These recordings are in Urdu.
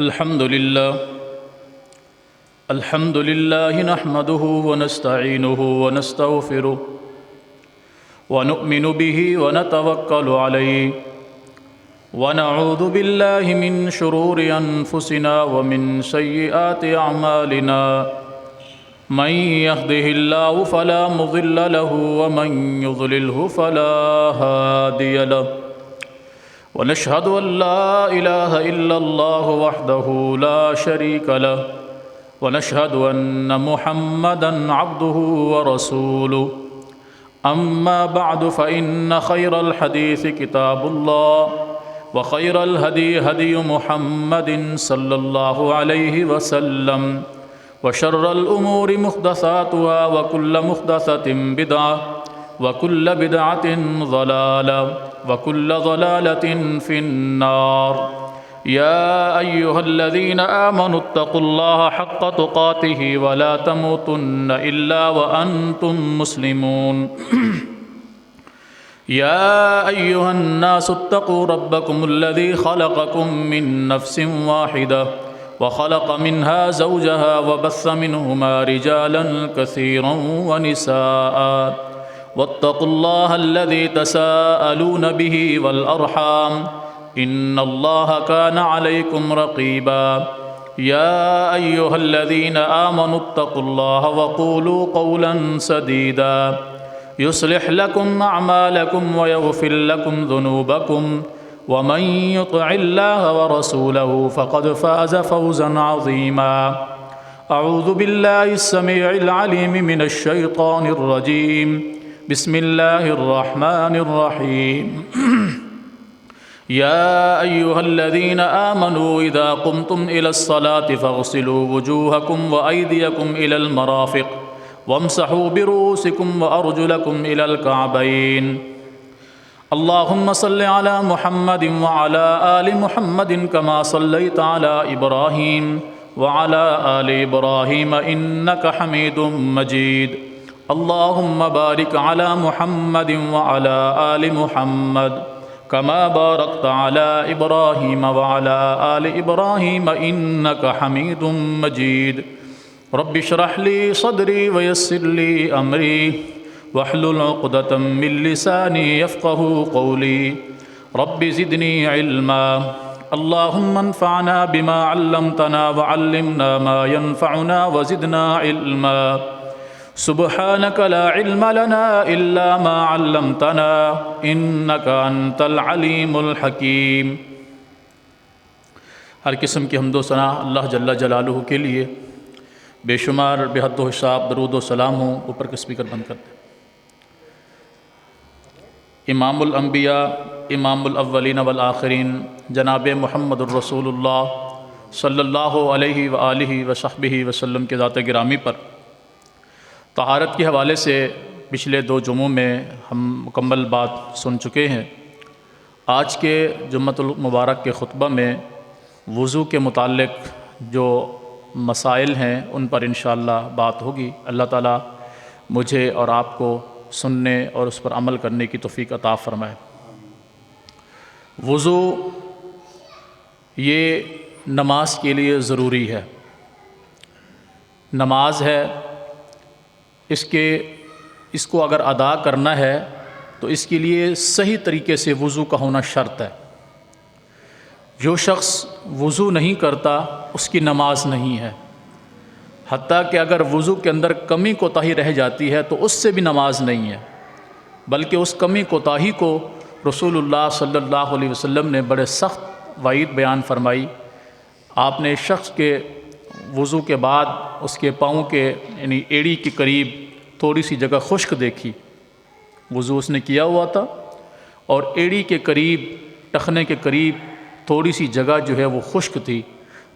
الحمد لله نحمده ونستعينه ونستغفره ونؤمن به ونتوكل عليه ونعوذ بالله من شرور أنفسنا ومن سيئات أعمالنا من يهده الله فلا مضل له ومن يضلله فلا هادي له ونشهد أن لا إله إلا الله وحده لا شريك له ونشهد أن محمدًا عبده ورسوله أما بعد فإن خير الحديث كتاب الله وخير الهدي هدي محمد صلى الله عليه وسلم وشر الأمور محدثاتها وكل محدثة بدعة وكل بدعة ضلالة وكل ضلالة في النار يا أيها الذين آمنوا اتقوا الله حق تقاته ولا تموتن إلا وأنتم مسلمون يا أيها الناس اتقوا ربكم الذي خلقكم من نفس واحدة وخلق منها زوجها وبث منهما رجالا كثيرا ونساء واتقوا الله الذي تساءلون به والأرحام إن الله كان عليكم رقيبا يا أيها الذين آمنوا اتقوا الله وقولوا قولا سديدا يصلح لكم أعمالكم ويغفر لكم ذنوبكم ومن يطع الله ورسوله فقد فاز فوزا عظيما أعوذ بالله السميع العليم من الشيطان الرجيم بسم الله الرحمن الرحيم يا أيها الذين آمنوا إذا قمتم إلى الصلاة فاغسلوا وجوهكم وأيديكم إلى المرافق وامسحوا برؤوسكم وأرجلكم إلى الكعبين اللهم صل على محمد وعلى آل محمد كما صليت على إبراهيم وعلى آل إبراهيم إنك حميد مجيد اللهم بارك على محمد وعلى آل محمد كما باركت على إبراهيم وعلى آل إبراهيم إنك حميد مجيد رب اشرح لي صدري ويسر لي أمري واحلل عقدة من لساني يفقه قولي رب زدني علما اللهم انفعنا بما علمتنا وعلمنا ما ينفعنا وزدنا علما سبحانك لا علم لنا إلا ما علمتنا إنك أنت العليم الحكيم۔ ہر قسم کی حمد و ثنا اللہ جل جلالہ کے لیے، بے شمار بے حد و حساب درود و سلام ہوں۔ اوپر کے سپیکر بند کرتے ہیں۔ امام الانبیاء امام الاولین والآخرین جناب محمد الرسول اللہ صلی اللہ علیہ وآلہ وصحبہ وسلم کے ذات گرامی پر طہارت کے حوالے سے پچھلے 2 جمعوں میں ہم مکمل بات سن چکے ہیں۔ آج کے جمعۃ المبارک کے خطبہ میں وضو کے متعلق جو مسائل ہیں ان پر انشاءاللہ بات ہوگی۔ اللہ تعالیٰ مجھے اور آپ کو سننے اور اس پر عمل کرنے کی توفیق عطا فرمائے۔ وضو یہ نماز کے لیے ضروری ہے۔ نماز ہے، اس کو اگر ادا کرنا ہے تو اس کے لیے صحیح طریقے سے وضو کا ہونا شرط ہے۔ جو شخص وضو نہیں کرتا اس کی نماز نہیں ہے، حتیٰ کہ اگر وضو کے اندر کمی کوتاہی رہ جاتی ہے تو اس سے بھی نماز نہیں ہے، بلکہ اس کمی کوتاہی کو رسول اللہ صلی اللہ علیہ وسلم نے بڑے سخت وعید بیان فرمائی۔ آپ نے شخص کے وضو کے بعد اس کے پاؤں کے یعنی ایڑی کے قریب تھوڑی سی جگہ خشک دیکھی، وضو اس نے کیا ہوا تھا، اور ایڑی کے قریب ٹخنے کے قریب تھوڑی سی جگہ جو ہے وہ خشک تھی،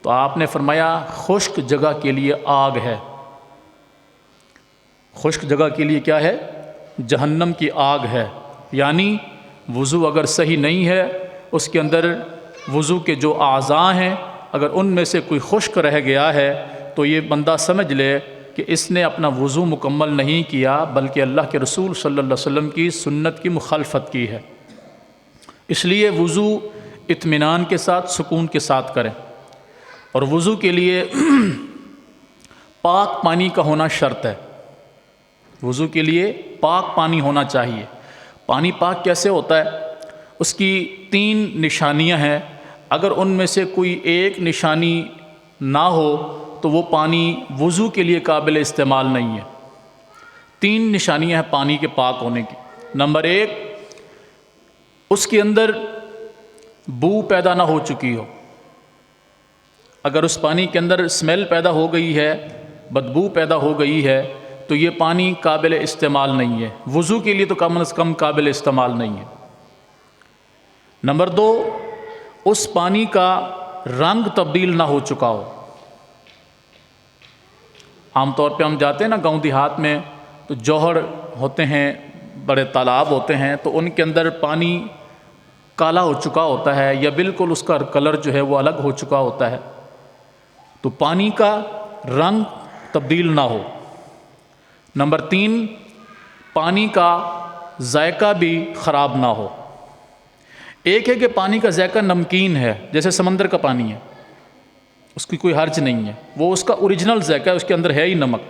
تو آپ نے فرمایا خشک جگہ کے لیے آگ ہے۔ خشک جگہ کے لیے کیا ہے؟ جہنم کی آگ ہے۔ یعنی وضو اگر صحیح نہیں ہے، اس کے اندر وضو کے جو اعضاء ہیں اگر ان میں سے کوئی خشک رہ گیا ہے تو یہ بندہ سمجھ لے کہ اس نے اپنا وضو مکمل نہیں کیا، بلکہ اللہ کے رسول صلی اللہ علیہ وسلم کی سنت کی مخالفت کی ہے۔ اس لیے وضو اطمینان کے ساتھ، سکون کے ساتھ کریں۔ اور وضو کے لیے پاک پانی کا ہونا شرط ہے۔ وضو کے لیے پاک پانی ہونا چاہیے۔ پانی پاک کیسے ہوتا ہے؟ اس کی 3 نشانیاں ہیں، اگر ان میں سے کوئی ایک نشانی نہ ہو تو وہ پانی وضو کے لیے قابل استعمال نہیں ہے۔ 3 نشانیاں ہیں پانی کے پاک ہونے کی۔ نمبر 1، اس کے اندر بو پیدا نہ ہو چکی ہو۔ اگر اس پانی کے اندر اسمیل پیدا ہو گئی ہے، بدبو پیدا ہو گئی ہے، تو یہ پانی قابل استعمال نہیں ہے، وضو کے لیے تو کم از کم قابل استعمال نہیں ہے۔ نمبر 2، اس پانی کا رنگ تبدیل نہ ہو چکا ہو۔ عام طور پہ ہم جاتے ہیں نا گاؤں دیہات میں، تو جوہر ہوتے ہیں، بڑے تالاب ہوتے ہیں، تو ان کے اندر پانی کالا ہو چکا ہوتا ہے یا بالکل اس کا کلر جو ہے وہ الگ ہو چکا ہوتا ہے، تو پانی کا رنگ تبدیل نہ ہو۔ نمبر 3، پانی کا ذائقہ بھی خراب نہ ہو۔ ایک ہے کہ پانی کا ذائقہ نمکین ہے، جیسے سمندر کا پانی ہے، اس کی کوئی حرج نہیں ہے، وہ اس کا اوریجنل ذائقہ ہے، اس کے اندر ہے ہی نمک۔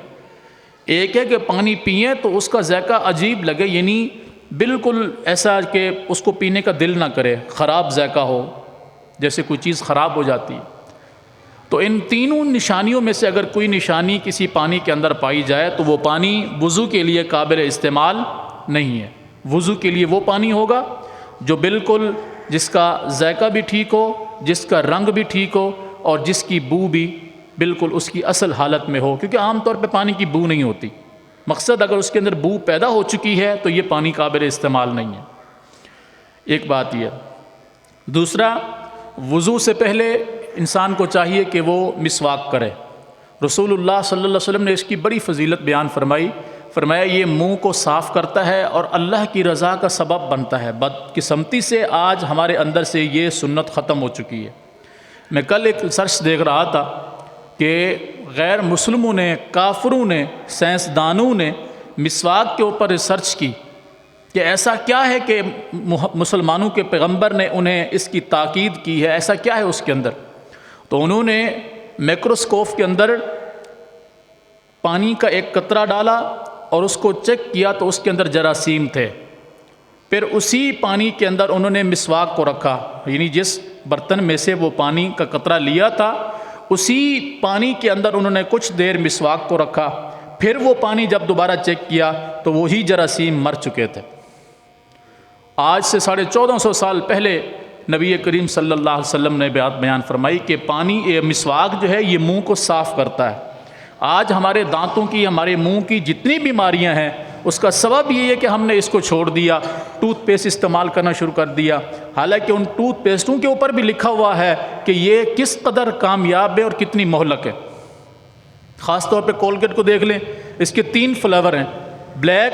ایک ہے کہ پانی پئیں تو اس کا ذائقہ عجیب لگے، یعنی بالکل ایسا کہ اس کو پینے کا دل نہ کرے، خراب ذائقہ ہو، جیسے کوئی چیز خراب ہو جاتی ہے۔ تو ان تینوں نشانیوں میں سے اگر کوئی نشانی کسی پانی کے اندر پائی جائے تو وہ پانی وضو کے لیے قابل استعمال نہیں ہے۔ وضو کے لیے وہ پانی ہوگا جو بالکل جس کا ذائقہ بھی ٹھیک ہو، جس کا رنگ بھی ٹھیک ہو، اور جس کی بو بھی بالکل اس کی اصل حالت میں ہو، کیونکہ عام طور پہ پانی کی بو نہیں ہوتی۔ مقصد اگر اس کے اندر بو پیدا ہو چکی ہے تو یہ پانی قابل استعمال نہیں ہے۔ ایک بات یہ۔ دوسرا، وضو سے پہلے انسان کو چاہیے کہ وہ مسواک کرے۔ رسول اللہ صلی اللہ علیہ وسلم نے اس کی بڑی فضیلت بیان فرمایا یہ منہ کو صاف کرتا ہے اور اللہ کی رضا کا سبب بنتا ہے۔ بدقسمتی سے آج ہمارے اندر سے یہ سنت ختم ہو چکی ہے۔ میں کل ایک ریسرچ دیکھ رہا تھا کہ غیر مسلموں نے، کافروں نے، سائنسدانوں نے مسواک کے اوپر ریسرچ کی کہ ایسا کیا ہے کہ مسلمانوں کے پیغمبر نے انہیں اس کی تاکید کی ہے، ایسا کیا ہے اس کے اندر۔ تو انہوں نے میکروسکوپ کے اندر پانی کا ایک قطرہ ڈالا اور اس کو چیک کیا تو اس کے اندر جراثیم تھے۔ پھر اسی پانی کے اندر انہوں نے مسواک کو رکھا، یعنی جس برتن میں سے وہ پانی کا قطرہ لیا تھا اسی پانی کے اندر انہوں نے کچھ دیر مسواک کو رکھا، پھر وہ پانی جب دوبارہ چیک کیا تو وہی جراثیم مر چکے تھے۔ آج سے 1450 سال پہلے نبی کریم صلی اللہ علیہ وسلم نے بیان فرمائی کہ پانی مسواک جو ہے یہ منہ کو صاف کرتا ہے۔ آج ہمارے دانتوں کی، ہمارے منہ کی جتنی بیماریاں ہیں اس کا سبب یہ ہے کہ ہم نے اس کو چھوڑ دیا، ٹوتھ پیسٹ استعمال کرنا شروع کر دیا، حالانکہ ان ٹوتھ پیسٹوں کے اوپر بھی لکھا ہوا ہے کہ یہ کس قدر کامیاب ہے اور کتنی مہلک ہے۔ خاص طور پہ کولگیٹ کو دیکھ لیں، اس کے 3 فلیور ہیں، بلیک،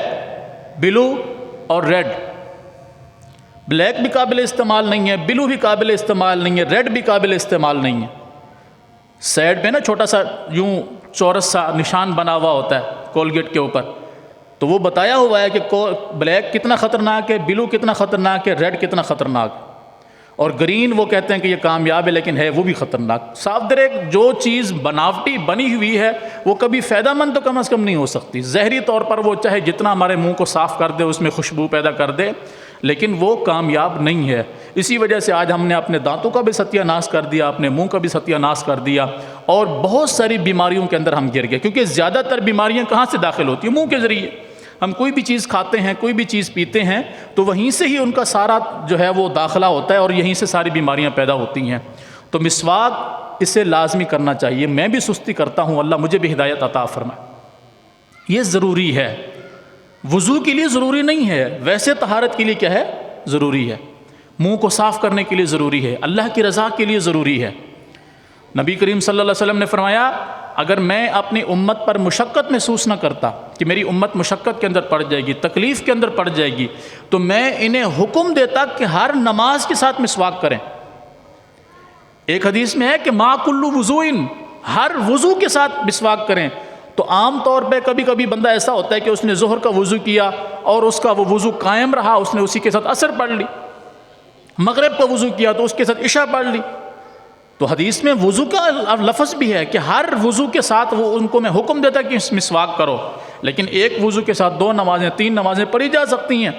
بلو اور ریڈ۔ بلیک بھی قابل استعمال نہیں ہے، بلو بھی قابل استعمال نہیں ہے، ریڈ بھی قابل استعمال نہیں ہے۔ سائڈ پہ نا چھوٹا سا یوں چورس سا نشان بنا ہوا ہوتا ہے کولگیٹ کے اوپر، تو وہ بتایا ہوا ہے کہ بلیک کتنا خطرناک ہے، بلو کتنا خطرناک ہے، ریڈ کتنا خطرناک ہے، اور گرین وہ کہتے ہیں کہ یہ کامیاب ہے لیکن ہے وہ بھی خطرناک۔ صاف در جو چیز بناوٹی بنی ہوئی ہے وہ کبھی فائدہ مند تو کم از کم نہیں ہو سکتی۔ زہری طور پر وہ چاہے جتنا ہمارے منہ کو صاف کر دے، اس میں خوشبو پیدا کر دے، لیکن وہ کامیاب نہیں ہے۔ اسی وجہ سے آج ہم نے اپنے دانتوں کا بھی ستیہ ناش کر دیا، اپنے منہ کا بھی ستیہ ناش کر دیا، اور بہت ساری بیماریوں کے اندر ہم گر گئے، کیونکہ زیادہ تر بیماریاں کہاں سے داخل ہوتی ہیں؟ منہ کے ذریعے۔ ہم کوئی بھی چیز کھاتے ہیں، کوئی بھی چیز پیتے ہیں تو وہیں سے ہی ان کا سارا جو ہے وہ داخلہ ہوتا ہے اور یہیں سے ساری بیماریاں پیدا ہوتی ہیں۔ تو مسواک اسے لازمی کرنا چاہیے۔ میں بھی سستی کرتا ہوں، اللہ مجھے بھی ہدایت عطا فرمائے۔ یہ ضروری ہے، وضو کے لیے ضروری نہیں ہے، ویسے طہارت کے لیے کیا ہے؟ ضروری ہے۔ منہ کو صاف کرنے کے لیے ضروری ہے، اللہ کی رضا کے لیے ضروری ہے۔ نبی کریم صلی اللہ علیہ وسلم نے فرمایا اگر میں اپنی امت پر مشقت محسوس نہ کرتا کہ میری امت مشقت کے اندر پڑ جائے گی، تکلیف کے اندر پڑ جائے گی، تو میں انہیں حکم دیتا کہ ہر نماز کے ساتھ مسواک کریں۔ ایک حدیث میں ہے کہ ما کل وضوء، ہر وضو کے ساتھ مسواک کریں۔ تو عام طور پہ کبھی کبھی بندہ ایسا ہوتا ہے کہ اس نے ظہر کا وضو کیا اور اس کا وہ وضو قائم رہا، اس نے اسی کے ساتھ عصر پڑھ لی، مغرب کا وضو کیا تو اس کے ساتھ عشاء پڑھ لی، تو حدیث میں وضو کا لفظ بھی ہے کہ ہر وضو کے ساتھ وہ ان کو میں حکم دیتا کہ مسواک کرو، لیکن ایک وضو کے ساتھ 2 نمازیں 3 نمازیں پڑھی جا سکتی ہیں۔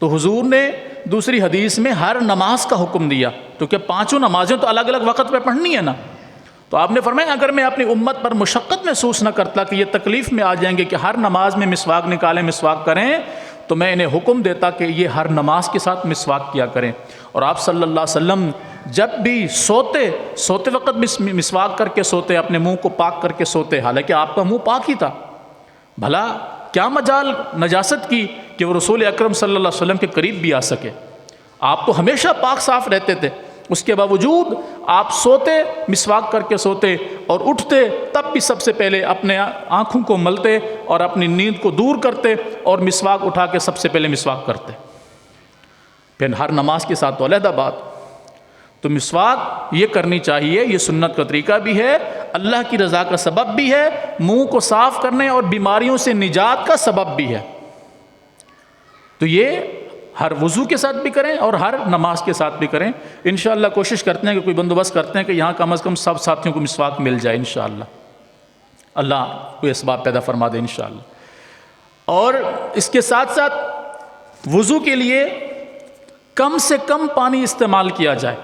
تو حضور نے دوسری حدیث میں ہر نماز کا حکم دیا، کیونکہ 5 نمازیں تو الگ الگ وقت پہ پڑھنی ہے نا۔ تو آپ نے فرمایا اگر میں اپنی امت پر مشقت محسوس نہ کرتا کہ یہ تکلیف میں آ جائیں گے کہ ہر نماز میں مسواک نکالیں مسواک کریں، تو میں انہیں حکم دیتا کہ یہ ہر نماز کے ساتھ مسواک کیا کریں۔ اور آپ صلی اللہ علیہ وسلم جب بھی سوتے وقت مسواک کر کے سوتے، اپنے منہ کو پاک کر کے سوتے، حالانکہ آپ کا منہ پاک ہی تھا۔ بھلا کیا مجال نجاست کی کہ وہ رسول اکرم صلی اللہ علیہ وسلم کے قریب بھی آ سکے؟ آپ تو ہمیشہ پاک صاف رہتے تھے، اس کے باوجود آپ سوتے مسواک کر کے سوتے، اور اٹھتے تب بھی سب سے پہلے اپنے آنکھوں کو ملتے اور اپنی نیند کو دور کرتے اور مسواک اٹھا کے سب سے پہلے مسواک کرتے۔ پھر ہر نماز کے ساتھ تو علیحدہ بات۔ تو مسواک یہ کرنی چاہیے، یہ سنت کا طریقہ بھی ہے، اللہ کی رضا کا سبب بھی ہے، منہ کو صاف کرنے اور بیماریوں سے نجات کا سبب بھی ہے۔ تو یہ ہر وضو کے ساتھ بھی کریں اور ہر نماز کے ساتھ بھی کریں۔ انشاءاللہ کوشش کرتے ہیں کہ کوئی بندوبست کرتے ہیں کہ یہاں کم از کم سب ساتھیوں کو مسواک مل جائے انشاءاللہ۔ اللہ کوئی اسباب پیدا فرما دے انشاءاللہ۔ اور اس کے ساتھ ساتھ وضو کے لیے کم سے کم پانی استعمال کیا جائے۔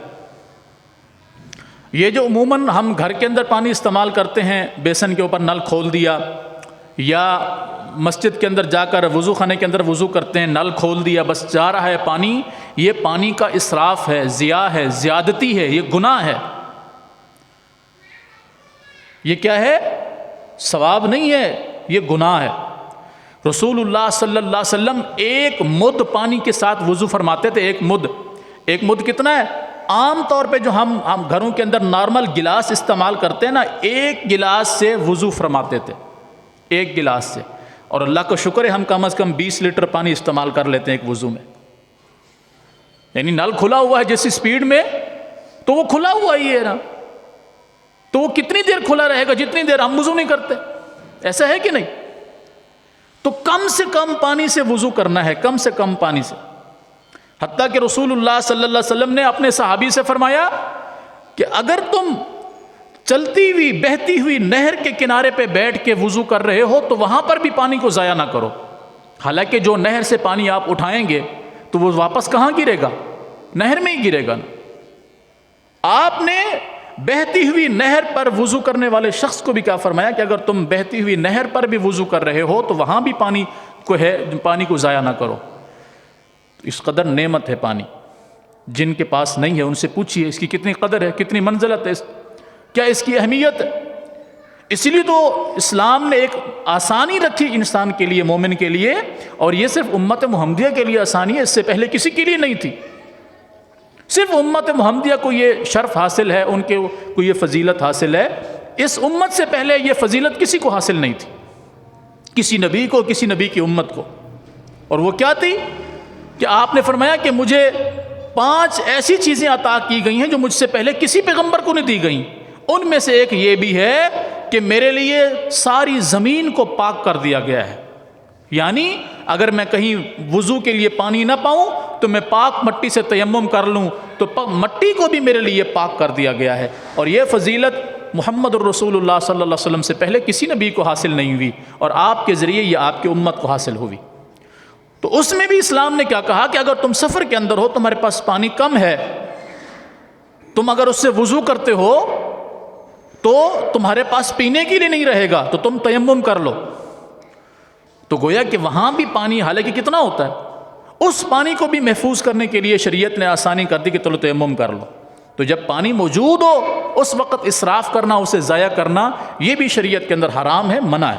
یہ جو عموماً ہم گھر کے اندر پانی استعمال کرتے ہیں، بیسن کے اوپر نل کھول دیا، یا مسجد کے اندر جا کر وضو خانے کے اندر وضو کرتے ہیں، نل کھول دیا، بس جا رہا ہے پانی، یہ پانی کا اسراف ہے، ضیاء ہے، زیادتی ہے، یہ گناہ ہے۔ یہ کیا ہے؟ ثواب نہیں ہے، یہ گناہ ہے۔ رسول اللہ صلی اللہ علیہ وسلم 1 مد پانی کے ساتھ وضو فرماتے تھے۔ 1 مد کتنا ہے؟ عام طور پہ جو ہم گھروں کے اندر نارمل گلاس استعمال کرتے ہیں نا، 1 گلاس سے وضو فرماتے تھے، 1 گلاس سے۔ اور اللہ کا شکر ہے ہم کم از کم 20 لیٹر پانی استعمال کر لیتے ہیں ایک وضو میں۔ یعنی نل کھلا ہوا ہے جیسی سپیڈ میں، تو وہ کھلا ہوا ہی ہے نا، تو وہ کتنی دیر کھلا رہے گا جتنی دیر ہم وضو نہیں کرتے، ایسا ہے کہ نہیں؟ تو کم سے کم پانی سے وضو کرنا ہے، کم سے کم پانی سے۔ حتیٰ کہ رسول اللہ صلی اللہ علیہ وسلم نے اپنے صحابی سے فرمایا کہ اگر تم چلتی ہوئی بہتی ہوئی نہر کے کنارے پہ بیٹھ کے وضو کر رہے ہو تو وہاں پر بھی پانی کو ضائع نہ کرو۔ حالانکہ جو نہر سے پانی آپ اٹھائیں گے تو وہ واپس کہاں گرے گا؟ نہر میں ہی گرے گا نا۔ آپ نے بہتی ہوئی نہر پر وضو کرنے والے شخص کو بھی کیا فرمایا کہ اگر تم بہتی ہوئی نہر پر بھی وضو کر رہے ہو تو وہاں بھی پانی کو ضائع نہ کرو۔ اس قدر نعمت ہے پانی، جن کے پاس نہیں ہے ان سے پوچھیے اس کی کتنی قدر ہے، کتنی منزلت ہے، کیا اس کی اہمیت ہے۔ اسی لیے تو اسلام نے ایک آسانی رکھی انسان کے لیے، مومن کے لیے، اور یہ صرف امت محمدیہ کے لیے آسانی ہے، اس سے پہلے کسی کے لیے نہیں تھی۔ صرف امت محمدیہ کو یہ شرف حاصل ہے، ان کو یہ فضیلت حاصل ہے۔ اس امت سے پہلے یہ فضیلت کسی کو حاصل نہیں تھی، کسی نبی کو، کسی نبی کی امت کو۔ اور وہ کیا تھی کہ آپ نے فرمایا کہ مجھے 5 ایسی چیزیں عطا کی گئی ہیں جو مجھ سے پہلے کسی پیغمبر کو نہیں دی گئیں۔ ان میں سے ایک یہ بھی ہے کہ میرے لیے ساری زمین کو پاک کر دیا گیا ہے، یعنی اگر میں کہیں وضو کے لیے پانی نہ پاؤں تو میں پاک مٹی سے تیمم کر لوں تو مٹی کو بھی میرے لیے پاک کر دیا گیا ہے۔ اور یہ فضیلت محمد الرسول اللہ صلی اللہ علیہ وسلم سے پہلے کسی نبی کو حاصل نہیں ہوئی، اور آپ کے ذریعے یہ آپ کی امت کو حاصل ہوئی۔ تو اس میں بھی اسلام نے کیا کہا کہ اگر تم سفر کے اندر ہو، تمہارے پاس پانی کم ہے، تم اگر اس سے وضو کرتے ہو تو تمہارے پاس پینے کے لیے نہیں رہے گا، تو تم تیمم کر لو۔ تو گویا کہ وہاں بھی پانی حالانکہ کتنا ہوتا ہے، اس پانی کو بھی محفوظ کرنے کے لیے شریعت نے آسانی کر دی کہ چلو تیمم کر لو۔ تو جب پانی موجود ہو اس وقت اسراف کرنا، اسے ضائع کرنا، یہ بھی شریعت کے اندر حرام ہے، منع ہے۔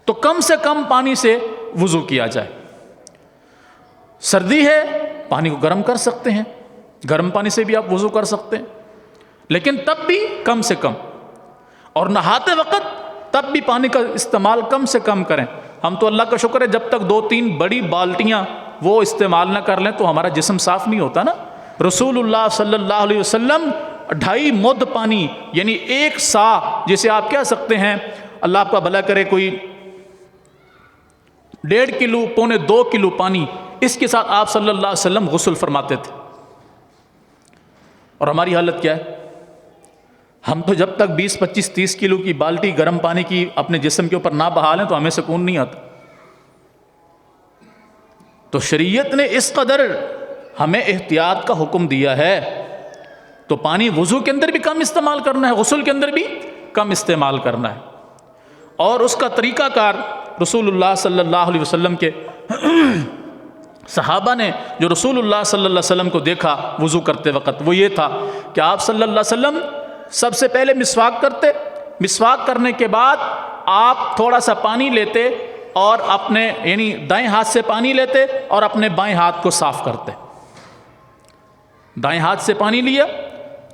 تو کم سے کم پانی سے وضو کیا جائے۔ سردی ہے، پانی کو گرم کر سکتے ہیں، گرم پانی سے بھی آپ وضو کر سکتے ہیں، لیکن تب بھی کم سے کم۔ اور نہاتے وقت تب بھی پانی کا استعمال کم سے کم کریں۔ ہم تو اللہ کا شکر ہے جب تک 2-3 بڑی بالٹیاں وہ استعمال نہ کر لیں تو ہمارا جسم صاف نہیں ہوتا نا۔ رسول اللہ صلی اللہ علیہ وسلم 2.5 مد پانی، یعنی 1 سا جسے آپ کہہ سکتے ہیں، اللہ آپ کا بھلا کرے، کوئی 1.5 کلو، 1.25 کلو پانی، اس کے ساتھ آپ صلی اللہ علیہ وسلم غسل فرماتے تھے۔ اور ہماری حالت کیا ہے؟ ہم تو جب تک 20 25 30 کلو کی بالٹی گرم پانی کی اپنے جسم کے اوپر نہ بہا لیں تو ہمیں سکون نہیں آتا۔ تو شریعت نے اس قدر ہمیں احتیاط کا حکم دیا ہے، تو پانی وضو کے اندر بھی کم استعمال کرنا ہے، غسل کے اندر بھی کم استعمال کرنا ہے۔ اور اس کا طریقہ کار رسول اللہ صلی اللہ علیہ وسلم کے صحابہ نے جو رسول اللہ صلی اللہ علیہ وسلم کو دیکھا وضو کرتے وقت، وہ یہ تھا کہ آپ صلی اللہ علیہ وسلم سب سے پہلے مسواک کرتے، مسواک کرنے کے بعد آپ تھوڑا سا پانی لیتے اور اپنے یعنی دائیں ہاتھ سے پانی لیتے اور اپنے بائیں ہاتھ کو صاف کرتے۔ دائیں ہاتھ سے پانی لیا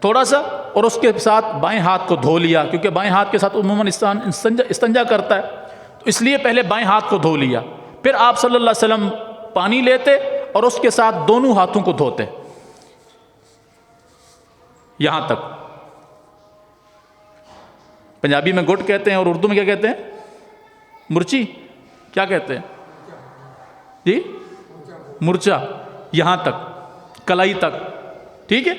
تھوڑا سا اور اس کے ساتھ بائیں ہاتھ کو دھو لیا، کیونکہ بائیں ہاتھ کے ساتھ عموماً استنجا کرتا ہے، تو اس لیے پہلے بائیں ہاتھ کو دھو لیا، پھر آپ صلی اللہ علیہ وسلم پانی لیتے اور اس کے ساتھ دونوں ہاتھوں کو دھوتے، یہاں تک۔ پنجابی میں گٹ کہتے ہیں اور اردو میں کیا کہتے ہیں؟ مرچی، کیا کہتے ہیں جی؟ مرچا، یہاں تک کلائی تک، ٹھیک ہے؟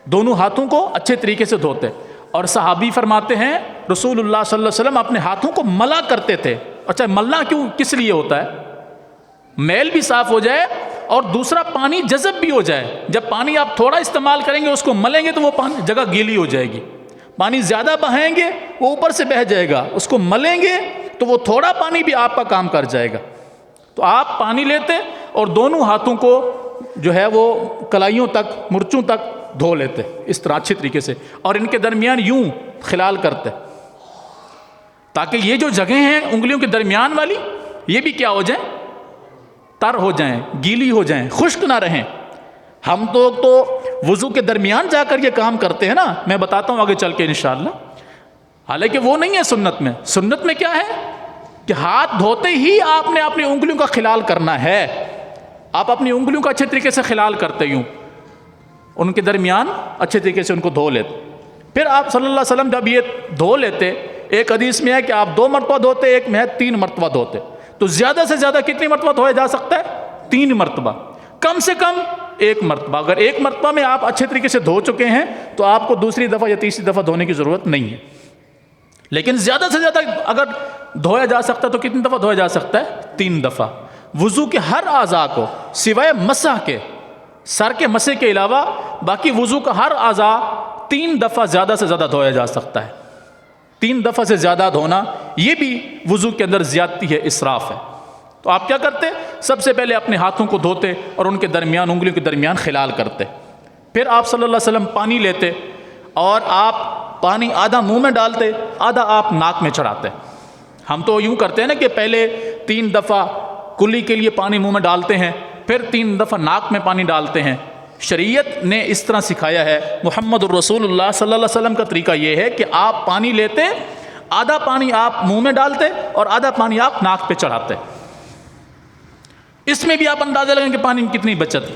دونوں ہاتھوں کو اچھے طریقے سے دھوتے، اور صحابی فرماتے ہیں رسول اللہ صلی اللہ علیہ وسلم اپنے ہاتھوں کو ملا کرتے تھے۔ اچھا، ملنا کیوں، کس لیے ہوتا ہے؟ میل بھی صاف ہو جائے اور دوسرا پانی جذب بھی ہو جائے۔ جب پانی آپ تھوڑا استعمال کریں گے، اس کو ملیں گے تو وہ پانی جگہ گیلی ہو جائے گی، پانی زیادہ بہائیں گے وہ اوپر سے بہہ جائے گا، اس کو ملیں گے تو وہ تھوڑا پانی بھی آپ کا کام کر جائے گا۔ تو آپ پانی لیتے اور دونوں ہاتھوں کو جو ہے وہ کلائیوں تک، مرچوں تک دھو لیتے اس طرح اچھی طریقے سے، اور ان کے درمیان یوں خلال کرتے تاکہ یہ جو جگہیں ہیں انگلیوں کے درمیان والی یہ بھی کیا ہو جائیں، تر ہو جائیں، گیلی ہو جائیں، خشک نہ رہیں۔ ہم تو وضو کے درمیان جا کر یہ کام کرتے ہیں نا، میں بتاتا ہوں آگے چل کے انشاءاللہ، حالانکہ وہ نہیں ہے سنت میں۔ سنت میں کیا ہے کہ ہاتھ دھوتے ہی آپ نے اپنی انگلیوں کا خلال کرنا ہے، آپ اپنی انگلیوں کا اچھے طریقے سے خلال کرتے، یوں ان کے درمیان اچھے طریقے سے ان کو دھو لیتے۔ پھر آپ صلی اللہ علیہ وسلم جب یہ دھو لیتے، ایک حدیث میں ہے کہ آپ 2 مرتبہ دھوتے، ایک میں ہے 3 مرتبہ دھوتے، تو زیادہ سے زیادہ کتنی مرتبہ دھویا جا سکتا ہے؟ 3 مرتبہ، کم سے کم 1 مرتبہ۔ اگر 1 مرتبہ میں آپ اچھے طریقے سے دھو چکے ہیں تو آپ کو دوسری دفعہ یا تیسری دفعہ دھونے کی ضرورت نہیں ہے۔ لیکن زیادہ سے زیادہ اگر دھویا جا سکتا ہے تو کتنی دفعہ دھویا جا سکتا ہے؟ 3 دفعہ۔ وضو کے ہر اعضاء کو سوائے مسح کے، سر کے مسح کے علاوہ باقی وضو کا ہر اعضاء 3 دفعہ زیادہ سے زیادہ دھویا جا سکتا ہے۔ 3 دفعہ سے زیادہ دھونا یہ بھی وضو کے اندر زیادتی ہے، اسراف ہے۔ تو آپ کیا کرتے؟ سب سے پہلے اپنے ہاتھوں کو دھوتے اور ان کے درمیان، انگلیوں کے درمیان خلال کرتے، پھر آپ صلی اللہ علیہ وسلم پانی لیتے اور آپ پانی آدھا منہ میں ڈالتے، آدھا آپ ناک میں چڑھاتے۔ ہم تو یوں کرتے ہیں نا کہ پہلے 3 دفعہ کلی کے لیے پانی منہ میں ڈالتے ہیں، پھر 3 دفعہ ناک میں پانی ڈالتے ہیں۔ شریعت نے اس طرح سکھایا ہے، محمد الرسول اللہ صلی اللہ علیہ وسلم کا طریقہ یہ ہے کہ آپ پانی لیتے، آدھا پانی آپ منہ میں ڈالتے اور آدھا پانی آپ ناک پہ چڑھاتے۔ اس میں بھی آپ اندازہ لگیں کہ پانی کی کتنی بچت۔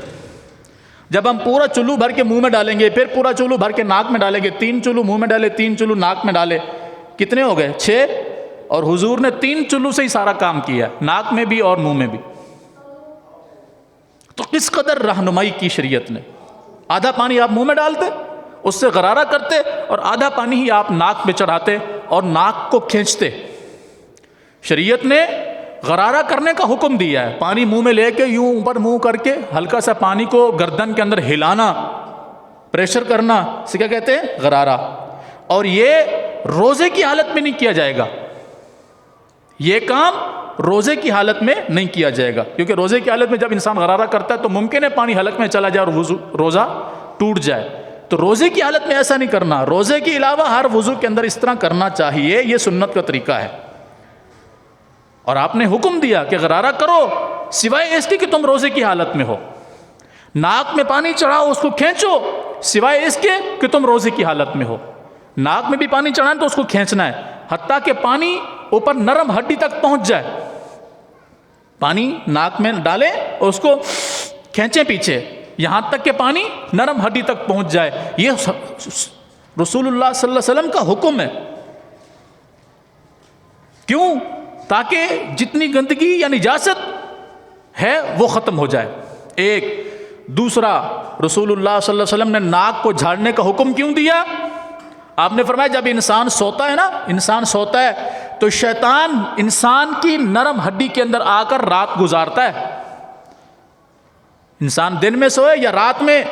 جب ہم پورا چلو بھر کے منہ میں ڈالیں گے، پھر پورا چلو بھر کے ناک میں ڈالیں گے، 3 چلو منہ میں ڈالے، 3 چلو ناک میں ڈالے، کتنے ہو گئے؟ 6۔ اور حضور نے 3 چلو سے ہی سارا کام کیا، ناک میں بھی اور منہ میں بھی۔ تو کس قدر رہنمائی کی شریعت نے۔ آدھا پانی آپ منہ میں ڈالتے، اس سے غرارہ کرتے، اور آدھا پانی ہی آپ ناک پہ چڑھاتے اور ناک کو کھینچتے۔ شریعت نے غرارہ کرنے کا حکم دیا ہے، پانی منہ میں لے کے یوں اوپر منہ کر کے ہلکا سا پانی کو گردن کے اندر ہلانا، پریشر کرنا، اسے کیا کہتے ہیں؟ غرارہ۔ اور یہ روزے کی حالت میں نہیں کیا جائے گا، یہ کام روزے کی حالت میں نہیں کیا جائے گا، کیونکہ روزے کی حالت میں جب انسان غرارہ کرتا ہے تو ممکن ہے پانی حلق میں چلا جائے اور روزہ ٹوٹ جائے۔ تو روزے کی حالت میں ایسا نہیں کرنا، روزے کے علاوہ ہر وضو کے اندر اس طرح کرنا چاہیے، یہ سنت کا طریقہ ہے۔ اور آپ نے حکم دیا کہ غرارہ کرو سوائے اس کے کہ تم روزے کی حالت میں ہو، ناک میں پانی چڑھاؤ، اس کو کھینچو سوائے اس کے کہ تم روزے کی حالت میں ہو۔ ناک میں بھی پانی چڑھانا تو اس کو کھینچنا ہے، حتیٰ کہ پانی اوپر نرم ہڈی تک پہنچ جائے۔ پانی ناک میں ڈالیں اور اس کو کھینچیں پیچھے، یہاں تک کہ پانی نرم ہڈی تک پہنچ جائے۔ یہ رسول اللہ صلی اللہ علیہ وسلم کا حکم ہے۔ کیوں؟ تاکہ جتنی گندگی یا نجاست ہے وہ ختم ہو جائے۔ ایک دوسرا، رسول اللہ صلی اللہ علیہ وسلم نے ناک کو جھاڑنے کا حکم کیوں دیا؟ آپ نے فرمایا جب انسان سوتا ہے نا، انسان سوتا ہے تو شیطان انسان کی نرم ہڈی کے اندر آ کر رات گزارتا ہے۔ انسان دن میں سوئے یا رات میں،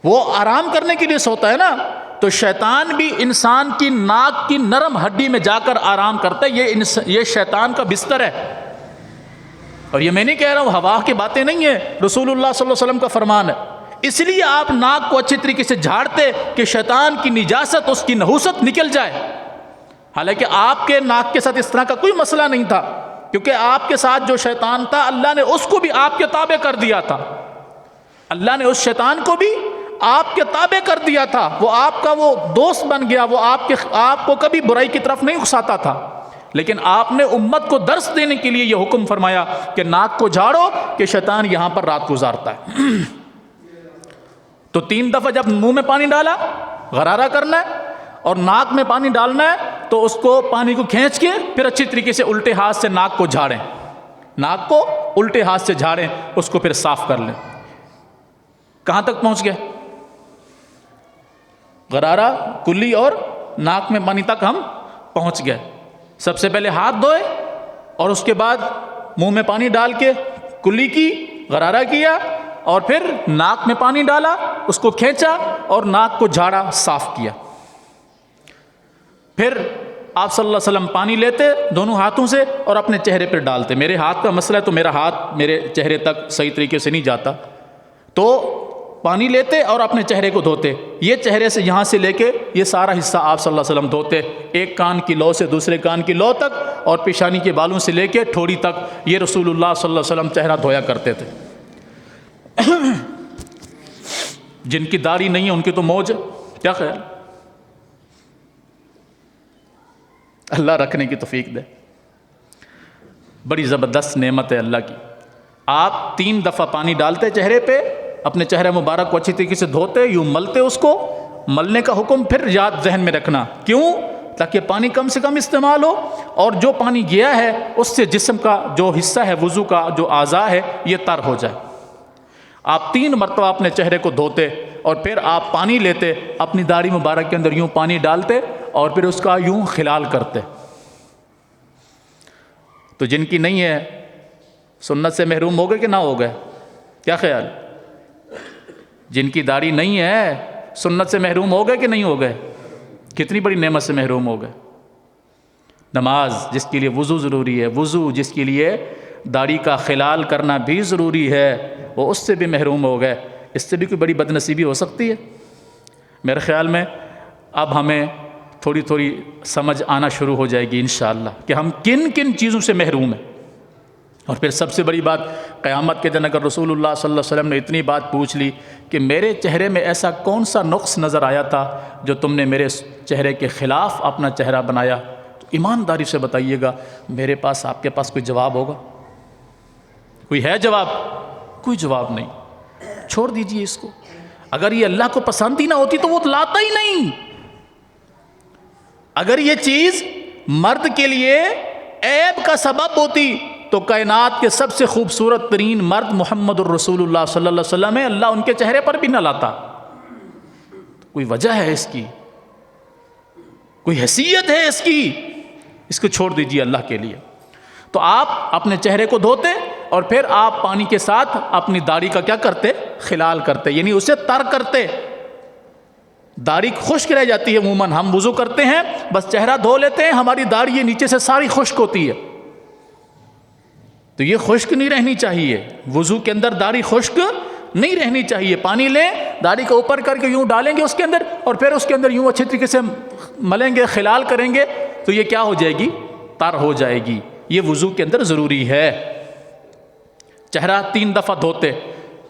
وہ آرام کرنے کے لیے سوتا ہے نا، تو شیطان بھی انسان کی ناک کی نرم ہڈی میں جا کر آرام کرتا ہے۔ یہ شیطان کا بستر ہے، اور یہ میں نہیں کہہ رہا ہوں، ہوا کی باتیں نہیں ہیں، رسول اللہ صلی اللہ علیہ وسلم کا فرمان ہے۔ اس لیے آپ ناک کو اچھی طریقے سے جھاڑتے کہ شیطان کی نجاست، اس کی نحوست نکل جائے۔ حالانکہ آپ کے ناک کے ساتھ اس طرح کا کوئی مسئلہ نہیں تھا، کیونکہ آپ کے ساتھ جو شیطان تھا اللہ نے اس کو بھی آپ کے تابع کر دیا تھا۔ اللہ نے اس شیطان کو بھی آپ کے تابع کر دیا تھا، وہ آپ کا وہ دوست بن گیا، وہ آپ کو کبھی برائی کی طرف نہیں اکساتا تھا۔ لیکن آپ نے امت کو درس دینے کے لیے یہ حکم فرمایا کہ ناک کو جھاڑو کہ شیطان یہاں پر رات گزارتا ہے۔ تو 3 دفعہ جب منہ میں پانی ڈالا غرارہ کرنا ہے، اور ناک میں پانی ڈالنا ہے تو اس کو پانی کو کھینچ کے پھر اچھی طریقے سے الٹے ہاتھ سے ناک کو جھاڑیں، ناک کو الٹے ہاتھ سے جھاڑیں، اس کو پھر صاف کر لیں۔ کہاں تک پہنچ گئے؟ غرارہ، کلی اور ناک میں پانی تک ہم پہنچ گئے۔ سب سے پہلے ہاتھ دھوئے اور اس کے بعد منہ میں پانی ڈال کے کلی کی، غرارہ کیا، اور پھر ناک میں پانی ڈالا، اس کو کھینچا اور ناک کو جھاڑا، صاف کیا۔ پھر آپ صلی اللہ علیہ وسلم پانی لیتے دونوں ہاتھوں سے اور اپنے چہرے پر ڈالتے۔ میرے ہاتھ کا مسئلہ ہے تو میرا ہاتھ میرے چہرے تک صحیح طریقے سے نہیں جاتا، تو پانی لیتے اور اپنے چہرے کو دھوتے۔ یہ چہرے سے یہاں سے لے کے یہ سارا حصہ آپ صلی اللہ علیہ وسلم دھوتے، ایک کان کی لو سے دوسرے کان کی لو تک، اور پیشانی کے بالوں سے لے کے ٹھوڑی تک، یہ رسول اللہ صلی اللہ علیہ وسلم چہرہ دھویا کرتے تھے۔ جن کی داڑھی نہیں ہے ان کی تو موج ہے، کیا خیال؟ اللہ رکھنے کی توفیق دے۔ بڑی زبردست نعمت ہے اللہ کی۔ آپ 3 دفعہ پانی ڈالتے چہرے پہ، اپنے چہرے مبارک کو اچھی طریقے سے دھوتے، یوں ملتے، اس کو ملنے کا حکم پھر یاد ذہن میں رکھنا، کیوں؟ تاکہ پانی کم سے کم استعمال ہو، اور جو پانی گیا ہے اس سے جسم کا جو حصہ ہے، وضو کا جو اعضاء ہے، یہ تر ہو جائے۔ آپ 3 مرتبہ اپنے چہرے کو دھوتے اور پھر آپ پانی لیتے، اپنی داڑھی مبارک کے اندر یوں پانی ڈالتے اور پھر اس کا یوں خلال کرتے۔ تو جن کی نہیں ہے سنت سے محروم ہو گئے کہ نہ ہو گئے؟ کیا خیال؟ جن کی داڑھی نہیں ہے سنت سے محروم ہو گئے کہ نہیں ہو گئے؟ کتنی بڑی نعمت سے محروم ہو گئے۔ نماز جس کے لیے وضو ضروری ہے، وضو جس کے لیے داڑھی کا خلال کرنا بھی ضروری ہے، وہ اس سے بھی محروم ہو گئے۔ اس سے بھی کوئی بڑی بد نصیبی ہو سکتی ہے؟ میرے خیال میں اب ہمیں تھوڑی تھوڑی سمجھ آنا شروع ہو جائے گی انشاءاللہ کہ ہم کن کن چیزوں سے محروم ہیں۔ اور پھر سب سے بڑی بات، قیامت کے دن اگر رسول اللہ صلی اللہ علیہ وسلم نے اتنی بات پوچھ لی کہ میرے چہرے میں ایسا کون سا نقص نظر آیا تھا جو تم نے میرے چہرے کے خلاف اپنا چہرہ بنایا، تو ایمانداری سے بتائیے گا، میرے پاس، آپ کے پاس کوئی جواب ہوگا؟ کوئی ہے جواب؟ کوئی جواب نہیں۔ چھوڑ دیجئے اس کو۔ اگر یہ اللہ کو پسند ہی نہ ہوتی تو وہ لاتا ہی نہیں۔ اگر یہ چیز مرد کے لیے عیب کا سبب ہوتی تو کائنات کے سب سے خوبصورت ترین مرد محمد الرسول اللہ صلی اللہ علیہ وسلم ہے، اللہ ان کے چہرے پر بھی نہ لاتا۔ کوئی وجہ ہے اس کی، کوئی حیثیت ہے اس کی، اس کو چھوڑ دیجئے اللہ کے لیے۔ تو آپ اپنے چہرے کو دھوتے اور پھر آپ پانی کے ساتھ اپنی داڑھی کا کیا کرتے؟ خلال کرتے، یعنی اسے تر کرتے۔ داڑھی خشک رہ جاتی ہے، عموماً ہم وضو کرتے ہیں بس چہرہ دھو لیتے ہیں، ہماری داڑھی یہ نیچے سے ساری خشک ہوتی ہے، تو یہ خشک نہیں رہنی چاہیے۔ وضو کے اندر داڑھی خشک نہیں رہنی چاہیے۔ پانی لیں، داڑھی کو اوپر کر کے یوں ڈالیں گے اس کے اندر، اور پھر اس کے اندر یوں اچھی طریقے سے ملیں گے، خلال کریں گے، تو یہ کیا ہو جائے گی؟ تر ہو جائے گی۔ یہ وضو کے اندر ضروری ہے۔ چہرہ 3 دفعہ دھوتے،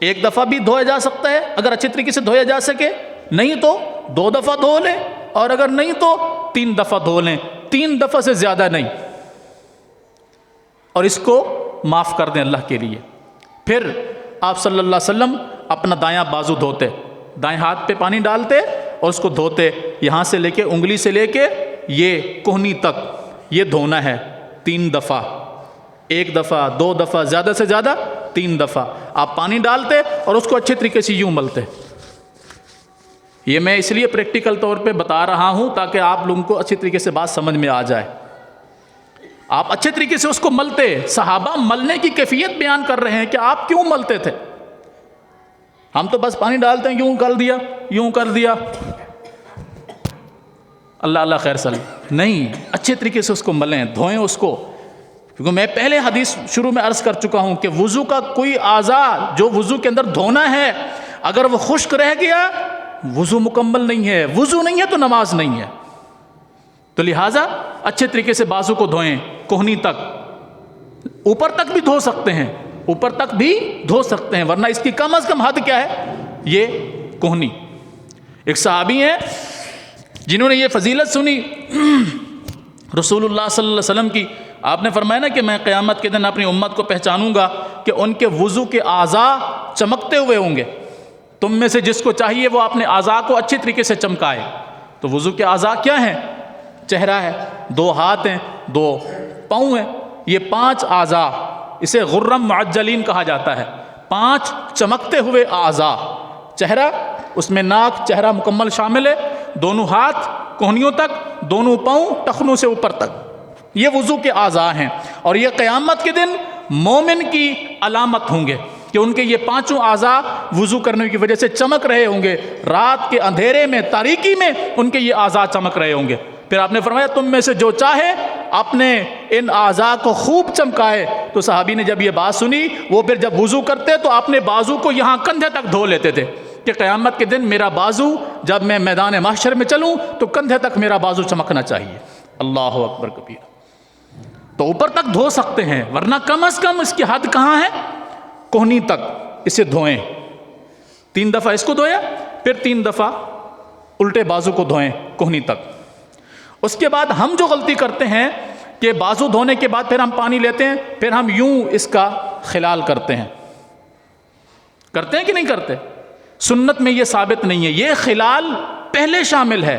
1 دفعہ بھی دھویا جا سکتا ہے اگر اچھی طریقے سے دھویا جا سکے، نہیں تو 2 دفعہ دھو لیں، اور اگر نہیں تو 3 دفعہ دھو لیں، 3 دفعہ سے زیادہ نہیں، اور اس کو معاف کر دیں اللہ کے لیے۔ پھر آپ صلی اللہ علیہ وسلم اپنا دایاں بازو دھوتے، دائیں ہاتھ پہ پانی ڈالتے اور اس کو دھوتے، یہاں سے لے کے انگلی سے لے کے یہ کوہنی تک، یہ دھونا ہے 3 دفعہ، 1 دفعہ 2 دفعہ، زیادہ سے زیادہ 3 دفعہ۔ آپ پانی ڈالتے اور اس کو اچھے طریقے سے یوں ملتے. یہ میں اس لیے پریکٹیکل طور پہ بتا رہا ہوں تاکہ آپ لوگوں کو اچھی طریقے سے بات سمجھ میں آ جائے. آپ اچھے طریقے سے اس کو ملتے. صحابہ ملنے کی کیفیت بیان کر رہے ہیں کہ آپ کیوں ملتے تھے. ہم تو بس پانی ڈالتے ہیں، یوں کر دیا، یوں کر دیا، اللہ اللہ خیر سلام. نہیں، اچھے طریقے سے اس کو ملیں، دھوئیں اس کو. کیونکہ میں پہلے حدیث شروع میں عرض کر چکا ہوں کہ وضو کا کوئی اعضاء جو وضو کے اندر دھونا ہے، اگر وہ خشک رہ گیا وضو مکمل نہیں ہے. وضو نہیں ہے تو نماز نہیں ہے. تو لہٰذا اچھے طریقے سے بازو کو دھوئیں کوہنی تک. اوپر تک بھی دھو سکتے ہیں، اوپر تک بھی دھو سکتے ہیں، ورنہ اس کی کم از کم حد کیا ہے؟ یہ کوہنی. ایک صحابی ہیں جنہوں نے یہ فضیلت سنی رسول اللہ صلی اللہ علیہ وسلم کی. آپ نے فرمایا نا کہ میں قیامت کے دن اپنی امت کو پہچانوں گا کہ ان کے وضو کے اعضاء چمکتے ہوئے ہوں گے. تم میں سے جس کو چاہیے وہ اپنے اعضاء کو اچھی طریقے سے چمکائے. تو وضو کے اعضاء کیا ہیں؟ چہرہ ہے، 2 ہاتھ ہیں، 2 پاؤں ہیں، یہ 5 اعضاء. اسے غرم معجلین کہا جاتا ہے. 5 چمکتے ہوئے اعضاء. چہرہ، اس میں ناک چہرہ مکمل شامل ہے، دونوں ہاتھ کوہنیوں تک، دونوں پاؤں ٹخنوں سے اوپر تک. یہ وضو کے اعضاء ہیں. اور یہ قیامت کے دن مومن کی علامت ہوں گے کہ ان کے یہ 5 اعضاء وضو کرنے کی وجہ سے چمک رہے ہوں گے. رات کے اندھیرے میں، تاریکی میں ان کے یہ اعضاء چمک رہے ہوں گے. پھر آپ نے فرمایا تم میں سے جو چاہے اپنے ان اعضاء کو خوب چمکائے. تو صحابی نے جب یہ بات سنی، وہ پھر جب وضو کرتے تو اپنے بازو کو یہاں کندھے تک دھو لیتے تھے کہ قیامت کے دن میرا بازو جب میں میدان محشر میں چلوں تو کندھے تک میرا بازو چمکنا چاہیے. اللہ اکبر کبیر. تو اوپر تک دھو سکتے ہیں، ورنہ کم از کم اس کی حد کہاں ہے؟ کوہنی تک. اسے دھوئیں. 3 دفعہ اس کو دھویا، پھر 3 دفعہ الٹے بازو کو دھوئیں کوہنی تک. اس کے بعد ہم جو غلطی کرتے ہیں کہ بازو دھونے کے بعد پھر ہم پانی لیتے ہیں، پھر ہم یوں اس کا خلال کرتے ہیں. کرتے ہیں کہ نہیں کرتے؟ سنت میں یہ ثابت نہیں ہے. یہ خلال پہلے شامل ہے.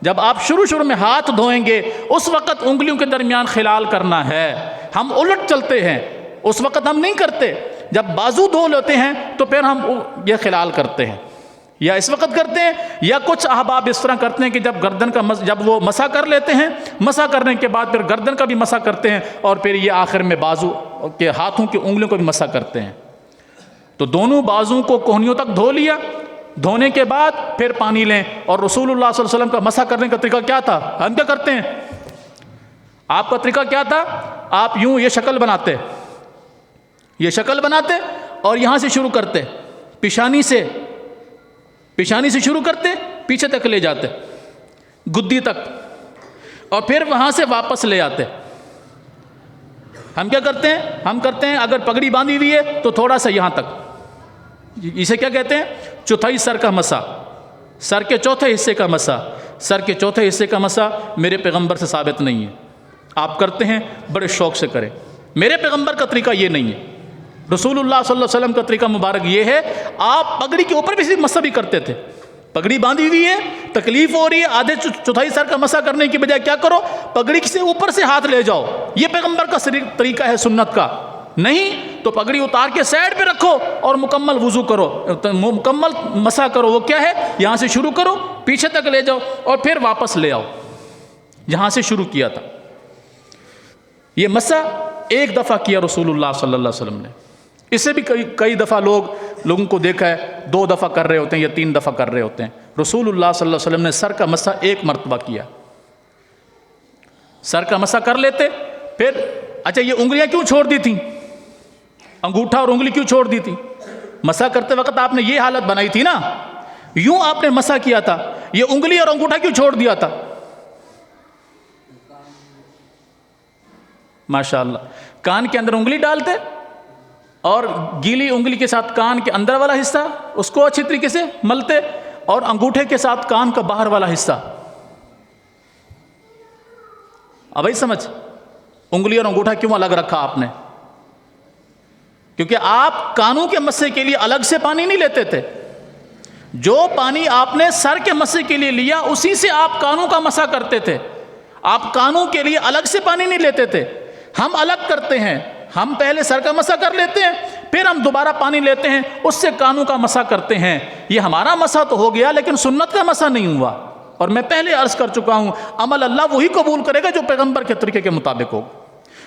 جب آپ شروع میں ہاتھ دھوئیں گے اس وقت انگلیوں کے درمیان خلال کرنا ہے. ہم الٹ چلتے ہیں، اس وقت ہم نہیں کرتے. جب بازو دھو لیتے ہیں تو پھر ہم یہ خلال کرتے ہیں، یا اس وقت کرتے ہیں، یا کچھ احباب اس طرح کرتے ہیں کہ جب گردن کا جب وہ مسح کر لیتے ہیں، مسح کرنے کے بعد پھر گردن کا بھی مسح کرتے ہیں، اور پھر یہ آخر میں بازو کے ہاتھوں کی انگلیوں کو بھی مسح کرتے ہیں. تو دونوں بازوں کو کوہنیوں تک دھو لیا. دھونے کے بعد پھر پانی لیں. اور رسول اللہ صلی اللہ علیہ وسلم کا مسح کرنے کا طریقہ کیا تھا؟ ہم کیا کرتے ہیں؟ آپ کا طریقہ کیا تھا؟ آپ یوں یہ شکل بناتے، یہ شکل بناتے اور یہاں سے شروع کرتے، پیشانی سے شروع کرتے، پیچھے تک لے جاتے گدی تک، اور پھر وہاں سے واپس لے آتے. ہم کیا کرتے ہیں؟ ہم کرتے ہیں اگر پگڑی باندھی ہوئی ہے تو تھوڑا سا یہاں تک. اسے کیا کہتے ہیں؟ چوتھائی سر کا مسح. سر کے چوتھے حصے کا مسح. سر کے چوتھے حصے کا مسح میرے پیغمبر سے ثابت نہیں ہے. آپ کرتے ہیں، بڑے شوق سے کریں. میرے پیغمبر کا طریقہ یہ نہیں ہے. رسول اللہ صلی اللہ علیہ وسلم کا طریقہ مبارک یہ ہے، آپ پگڑی کے اوپر بھی صرف مسح بھی کرتے تھے. پگڑی باندھی ہوئی ہے، تکلیف ہو رہی ہے، آدھے چوتھائی سر کا مسح کرنے کی بجائے کیا کرو؟ پگڑی سے اوپر سے ہاتھ لے جاؤ. یہ پیغمبر کا طریقہ ہے سنت کا. نہیں تو پگڑی اتار کے سائڈ پہ رکھو اور مکمل وضو کرو، مکمل مسح کرو. وہ کیا ہے؟ یہاں سے شروع کرو، پیچھے تک لے جاؤ اور پھر واپس لے آؤ جہاں سے شروع کیا تھا. یہ مسح 1 دفعہ کیا رسول اللہ صلی اللہ علیہ وسلم نے. اسے بھی کئی دفعہ لوگوں کو دیکھا ہے 2 دفعہ کر رہے ہوتے ہیں یا 3 دفعہ کر رہے ہوتے ہیں. رسول اللہ صلی اللہ علیہ وسلم نے سر کا مسح 1 مرتبہ کیا. سر کا مسح کر لیتے. پھر اچھا یہ انگلیاں کیوں چھوڑ دی تھیں؟ انگوٹھا اور انگلی کیوں چھوڑ دی تھی؟ مسح کرتے وقت آپ نے یہ حالت بنائی تھی نا، یوں آپ نے مسح کیا تھا. یہ انگلی اور انگوٹھا کیوں چھوڑ دیا تھا؟ ماشاءاللہ. کان کے اندر انگلی ڈالتے اور گیلی انگلی کے ساتھ کان کے اندر والا حصہ اس کو اچھی طریقے سے ملتے، اور انگوٹھے کے ساتھ کان کا باہر والا حصہ. اب سمجھ، انگلی اور انگوٹھا کیوں الگ رکھا آپ نے؟ کیونکہ آپ کانوں کے مسح کے لیے الگ سے پانی نہیں لیتے تھے. جو پانی آپ نے سر کے مسح کے لیے لیا اسی سے آپ کانوں کا مسح کرتے تھے. آپ کانوں کے لیے الگ سے پانی نہیں لیتے تھے. ہم الگ کرتے ہیں. ہم پہلے سر کا مسح کر لیتے ہیں، پھر ہم دوبارہ پانی لیتے ہیں، اس سے کانوں کا مسح کرتے ہیں۔ یہ ہمارا مسح تو ہو گیا لیکن سنت کا مسح نہیں ہوا۔ اور میں پہلے عرض کر چکا ہوں، عمل اللہ وہی قبول کرے گا جو پیغمبر کے طریقے کے مطابق ہو۔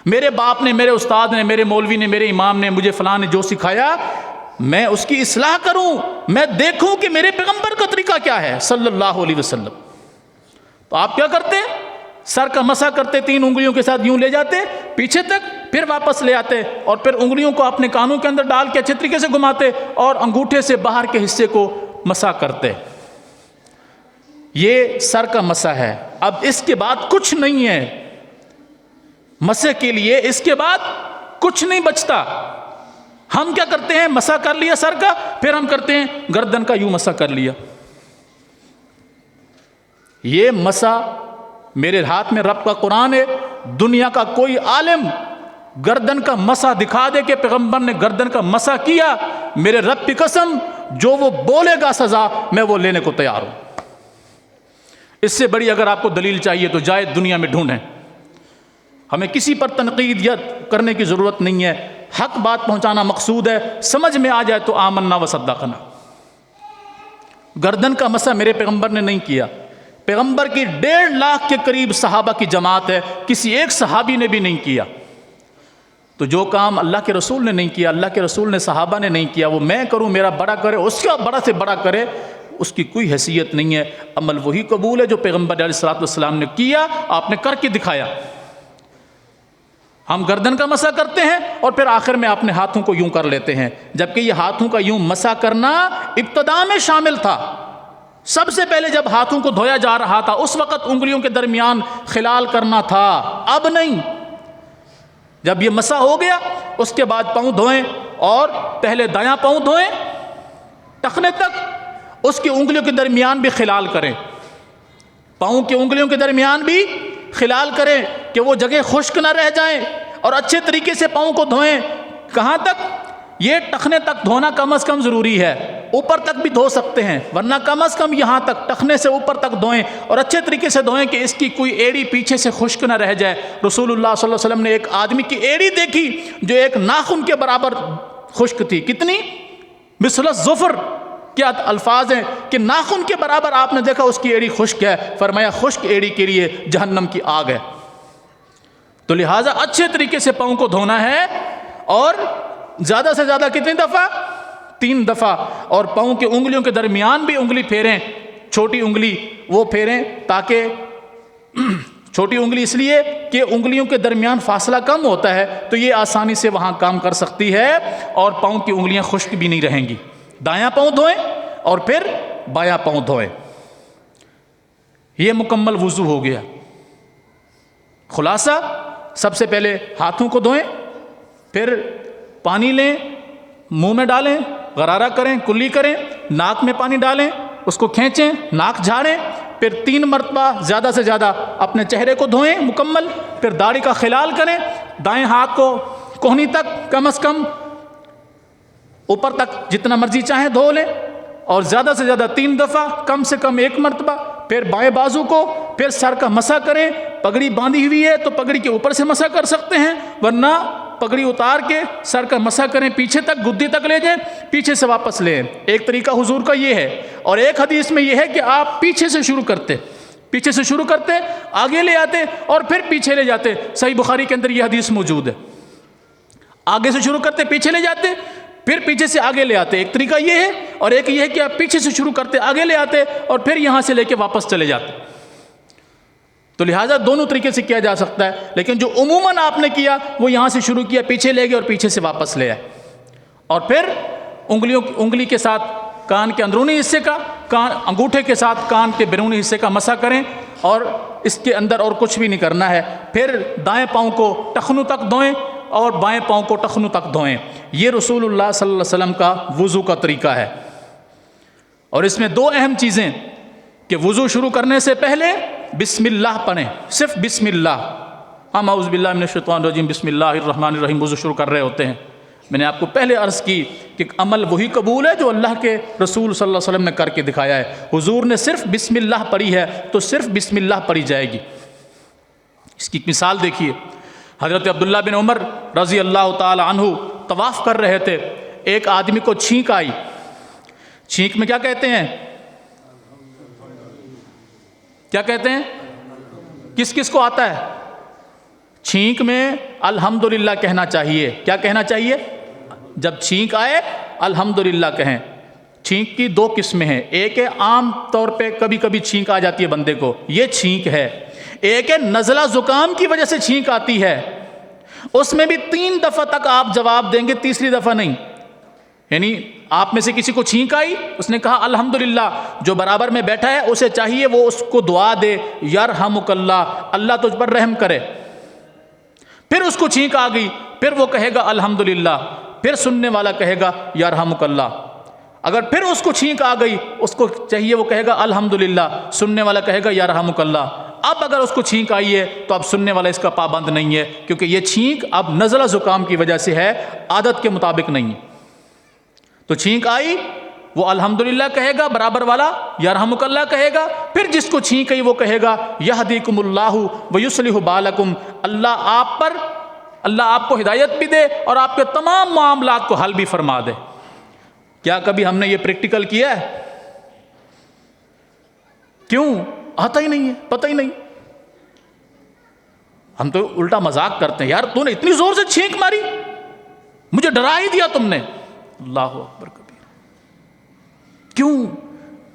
میرے باپ نے، میرے استاد نے، میرے مولوی نے، میرے امام نے، مجھے فلاں نے جو سکھایا، میں اس کی اصلاح کروں، میں دیکھوں کہ میرے پیغمبر کا طریقہ کیا ہے صلی اللہ علیہ وسلم۔ تو آپ کیا کرتے؟ سر کا مسح کرتے، 3 انگلیوں کے ساتھ یوں لے جاتے پیچھے تک، پھر واپس لے آتے، اور پھر انگلیوں کو اپنے کانوں کے اندر ڈال کے اچھے طریقے سے گھماتے اور انگوٹھے سے باہر کے حصے کو مسح کرتے۔ یہ سر کا مسح ہے۔ اب اس کے بعد کچھ نہیں ہے مسح کے لیے، اس کے بعد کچھ نہیں بچتا۔ ہم کیا کرتے ہیں؟ مسح کر لیا سر کا، پھر ہم کرتے ہیں گردن کا، یوں مسح کر لیا۔ یہ مسح میرے ہاتھ میں رب کا قرآن ہے، دنیا کا کوئی عالم گردن کا مسح دکھا دے کہ پیغمبر نے گردن کا مسح کیا، میرے رب کی قسم جو وہ بولے گا سزا میں وہ لینے کو تیار ہوں۔ اس سے بڑی اگر آپ کو دلیل چاہیے تو جائے دنیا میں ڈھونڈیں۔ ہمیں کسی پر تنقید یا کرنے کی ضرورت نہیں ہے، حق بات پہنچانا مقصود ہے، سمجھ میں آ جائے تو آمنا و صدقنا۔ گردن کا مسح میرے پیغمبر نے نہیں کیا، پیغمبر کی 1.5 لاکھ کے قریب صحابہ کی جماعت ہے، کسی ایک صحابی نے بھی نہیں کیا۔ تو جو کام اللہ کے رسول نے نہیں کیا، اللہ کے رسول نے صحابہ نے نہیں کیا، وہ میں کروں، میرا بڑا کرے، اس کا بڑا سے بڑا کرے، اس کی کوئی حیثیت نہیں ہے۔ عمل وہی قبول ہے جو پیغمبر علیہ الصلوۃ والسلام نے کیا، آپ نے کر کے دکھایا۔ ہم گردن کا مسح کرتے ہیں اور پھر آخر میں اپنے ہاتھوں کو یوں کر لیتے ہیں، جبکہ یہ ہاتھوں کا یوں مسح کرنا ابتدا میں شامل تھا۔ سب سے پہلے جب ہاتھوں کو دھویا جا رہا تھا اس وقت انگلیوں کے درمیان خلال کرنا تھا، اب نہیں۔ جب یہ مسح ہو گیا اس کے بعد پاؤں دھوئیں، اور پہلے دایاں پاؤں دھوئیں ٹخنے تک، اس کی انگلیوں کے درمیان بھی خلال کریں، پاؤں کی انگلیوں کے درمیان بھی خلال کریں کہ وہ جگہ خشک نہ رہ جائیں، اور اچھے طریقے سے پاؤں کو دھوئیں۔ کہاں تک؟ یہ ٹخنے تک دھونا کم از کم ضروری ہے، اوپر تک بھی دھو سکتے ہیں ورنہ کم از کم یہاں تک ٹخنے سے اوپر تک دھوئیں، اور اچھے طریقے سے دھوئیں کہ اس کی کوئی ایڑی پیچھے سے خشک نہ رہ جائے۔ رسول اللہ صلی اللہ علیہ وسلم نے ایک آدمی کی ایڑی دیکھی جو ایک ناخن کے برابر خشک تھی۔ کتنی؟ مثل الظفر، کیا الفاظ ہیں کہ ناخن کے برابر آپ نے دیکھا اس کی ایڑی خشک ہے، فرمایا خشک ایڑی کے لیے جہنم کی آگ ہے۔ تو لہٰذا اچھے طریقے سے پاؤں کو دھونا ہے، اور زیادہ سے زیادہ کتنی دفعہ؟ 3 دفعہ، اور پاؤں کے انگلیوں کے درمیان بھی انگلی پھیریں، چھوٹی انگلی وہ پھیریں، تاکہ چھوٹی انگلی اس لیے کہ انگلیوں کے درمیان فاصلہ کم ہوتا ہے تو یہ آسانی سے وہاں کام کر سکتی ہے، اور پاؤں کی انگلیاں خشک بھی نہیں رہیں گی۔ دایاں پاؤں دھوئیں اور پھر بایاں پاؤں دھوئیں۔ یہ مکمل وضو ہو گیا۔ خلاصہ، سب سے پہلے ہاتھوں کو دھوئیں، پھر پانی لیں، منہ میں ڈالیں، غرارہ کریں، کلی کریں، ناک میں پانی ڈالیں، اس کو کھینچیں، ناک جھاڑیں، پھر 3 مرتبہ زیادہ سے زیادہ اپنے چہرے کو دھوئیں مکمل، پھر داڑھی کا خلال کریں، دائیں ہاتھ کو کوہنی تک کم از کم اوپر تک جتنا مرضی چاہیں دھو لیں، اور زیادہ سے زیادہ 3 دفعہ، کم سے کم 1 مرتبہ، پھر بائیں بازو کو، پھر سر کا مسح کریں۔ پگڑی باندھی ہوئی ہے تو پگڑی کے اوپر سے مسح کر سکتے ہیں، ورنہ پگڑی اتار کے سر کا مسح کریں، پیچھے تک گدی تک لے جائیں، پیچھے سے واپس لیں۔ ایک طریقہ حضور کا یہ ہے، اور ایک حدیث میں یہ ہے کہ آپ پیچھے سے شروع کرتے، پیچھے سے شروع کرتے، آگے لے آتے اور پھر پیچھے لے جاتے۔ صحیح بخاری کے اندر یہ حدیث موجود ہے، آگے سے شروع کرتے، پیچھے لے جاتے، پھر پیچھے سے آگے لے آتے۔ ایک طریقہ یہ ہے، اور ایک یہ ہے کہ آپ پیچھے سے شروع کرتے، آگے لے آتے، اور پھر یہاں سے لے کے واپس چلے جاتے۔ تو لہٰذا دونوں طریقے سے کیا جا سکتا ہے، لیکن جو عموماً آپ نے کیا وہ یہاں سے شروع کیا، پیچھے لے گئے اور پیچھے سے واپس لے آئے، اور پھر انگلی کے ساتھ کان کے اندرونی حصے کا، انگوٹھے کے ساتھ کان کے بیرونی حصے کا مسح کریں، اور اس کے اندر اور کچھ بھی نہیں کرنا ہے۔ پھر دائیں پاؤں کو ٹخنوں تک دھوئیں اور بائیں پاؤں کو ٹخنوں تک دھوئیں۔ یہ رسول اللہ صلی اللہ علیہ وسلم کا وضو کا طریقہ ہے۔ اور اس میں 2 اہم چیزیں کہ وضو شروع کرنے سے پہلے بسم اللہ پڑھیں، صرف بسم اللہ، ہم اعوذ باللہ من الشیطان الرجیم بسم اللہ الرحمن الرحیم وضو شروع کر رہے ہوتے ہیں۔ میں نے آپ کو پہلے عرض کی کہ عمل وہی قبول ہے جو اللہ کے رسول صلی اللہ علیہ وسلم نے کر کے دکھایا ہے۔ حضور نے صرف بسم اللہ پڑھی ہے تو صرف بسم اللہ پڑھی جائے گی۔ اس کی مثال دیکھیے، حضرت عبداللہ بن عمر رضی اللہ تعالی عنہ طواف کر رہے تھے، ایک آدمی کو چھینک آئی، چھینک میں کیا کہتے ہیں؟ کیا کہتے ہیں؟ کس کس کو آتا ہے؟ چھینک میں الحمدللہ کہنا چاہیے۔ کیا کہنا چاہیے؟ جب چھینک آئے الحمدللہ کہیں۔ چھینک کی دو قسمیں ہیں، ایک ہے عام طور پہ کبھی کبھی چھینک آ جاتی ہے بندے کو، یہ چھینک ہے۔ ایک ہے نزلہ زکام کی وجہ سے چھینک آتی ہے، اس میں بھی 3 دفعہ تک آپ جواب دیں گے، تیسری دفعہ نہیں۔ یعنی آپ میں سے کسی کو چھینک آئی، اس نے کہا الحمدللہ، جو برابر میں بیٹھا ہے اسے چاہیے وہ اس کو دعا دے، یرحمک اللہ، اللہ تجھ پر رحم کرے۔ پھر اس کو چھینک آ گئی، پھر وہ کہے گا الحمدللہ، پھر سننے والا کہے گا یرحمک اللہ۔ اگر پھر اس کو چھینک آ گئی، اس کو چاہیے وہ کہے گا الحمدللہ، سننے والا کہے گا یرحمک اللہ۔ اب اگر اس کو چھینک آئی ہے تو اب سننے والا اس کا پابند نہیں ہے، کیونکہ یہ چھینک اب نزلہ زکام کی وجہ سے ہے، عادت کے مطابق نہیں۔ تو چھینک آئی وہ الحمدللہ کہے گا، برابر والا یرحمک اللہ کہے گا، پھر جس کو چھینک آئی وہ کہے گا یہدیکم اللہ ویصلح بالکم، اللہ آپ کو ہدایت بھی دے اور آپ کے تمام معاملات کو حل بھی فرما دے۔ کیا کبھی ہم نے یہ پریکٹیکل کیا ہے؟ کیوں؟ آتا ہی نہیں ہے، پتہ ہی نہیں۔ ہم تو الٹا مذاق کرتے ہیں، یار تو نے اتنی زور سے چھینک ماری، مجھے ڈرا ہی دیا تم نے۔ اللہ اکبر کبیر۔ کیوں؟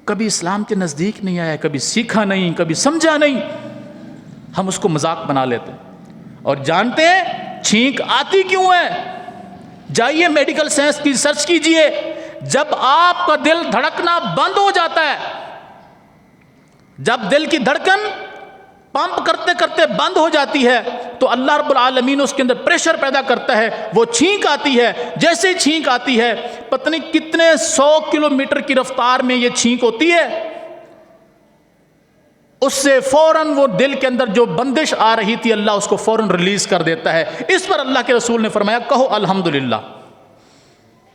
کبھی اسلام کے نزدیک نہیں آیا، کبھی سیکھا نہیں، کبھی سمجھا نہیں، ہم اس کو مذاق بنا لیتے ہیں۔ اور جانتے ہیں چھینک آتی کیوں ہے؟ جائیے میڈیکل سائنس کی سرچ کیجئے، جب آپ کا دل دھڑکنا بند ہو جاتا ہے، جب دل کی دھڑکن پمپ کرتے کرتے بند ہو جاتی ہے تو اللہ رب العالمین اس کے اندر پریشر پیدا کرتا ہے، وہ چھینک آتی ہے۔ جیسے ہی چھینک آتی ہے، پتہ نہیں کتنے 100 کلومیٹر کی رفتار میں یہ چھینک ہوتی ہے، اس سے فوراً وہ دل کے اندر جو بندش آ رہی تھی اللہ اس کو فوراً ریلیز کر دیتا ہے۔ اس پر اللہ کے رسول نے فرمایا کہو الحمدللہ۔